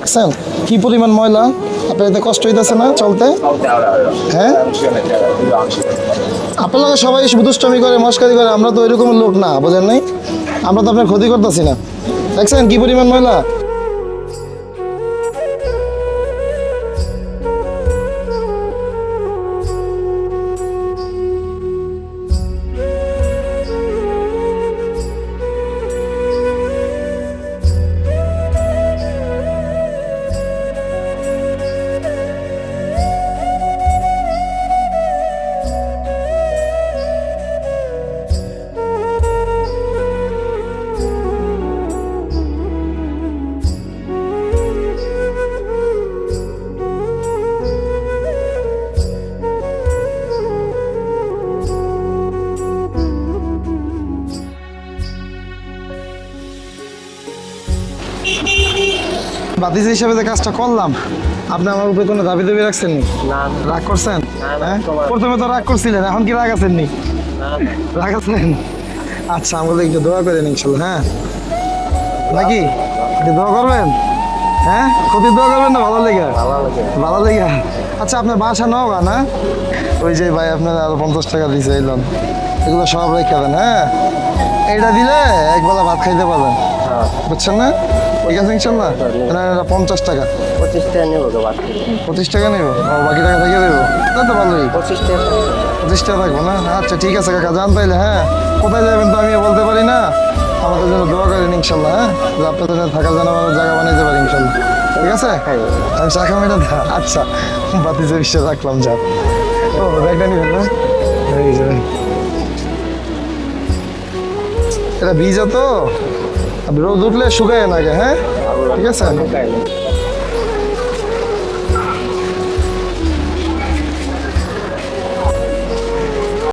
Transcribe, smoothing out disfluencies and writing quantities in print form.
দেখছেন কি পরিমাণ ময়লা? আপনার এতে কষ্ট হইতেছে না চলতে? হ্যাঁ, আপনারা সবাই দুষ্টমি করে মস্কারি করে, আমরা তো ওইরকম লোক না, বোঝেন নাই? আমরা তো আপনার ক্ষতি করতেছি না। দেখছেন কি পরিমাণ ময়লা? বাতিজা হিসাবে যে কাজটা করলাম, আপনি আমার উপরে কোনো দাবি দাবি রাখছেন নি? না রাগ করছেন? হ্যাঁ, তোমার- প্রথমে তো রাগ করছিলেন, এখন কি রাগ আছেন নি? রাগ আছেন? আচ্ছা, আমাদের একটু দোয়া করেন ইনশাল্লাহ। হ্যাঁ, নাকি একটু দোয়া করবেন? হ্যাঁ, ক্ষতি দোয়া করবেন না ভালো লেগে? ভালো লাগে। ভালো লেগে। আচ্ছা, আপনার বাসা নওগাঁ না? ওই যে ভাই আপনার আরো 50 টাকা দিয়েছে এলাম, এগুলো সব রেখে দেন। হ্যাঁ, এইটা দিলে একবেলা ভাত খাইতে পারবেন, হ্যাঁ বুঝছেন না? ঠিক আছে ইনশাল্লাহ। না, এটা 50 টাকা। 25 টাকা নেবো তো বাকি 25 টাকা নেব? ও, বাকি টাকা থেকে দেবো? তা তো ভালোই। 25 টাকা 25 টাকা থাকবো না? আচ্ছা ঠিক আছে কাকা, যান তাইলে। হ্যাঁ, কোথায় যাবেন তো আমিও বলতে পারি না। আমাদের জন্য দোয়া করেন ইনশাল্লাহ। হ্যাঁ, যে আপনাদের জন্য থাকার জন্য আমরা জায়গা বানাইতে পারি ইনশাল্লাহ। ঠিক আছে, খাইবো। আমি চা খাবো এটা। আচ্ছা, বাতিজা বিশ্বাস রাখলাম। যা, ও ব্যাগটা নিবেন না? এই যে এটা ভিজা তো, রোদ উঠলে শুকায় না আগে। হ্যাঁ, ঠিক আছে। খাইবো।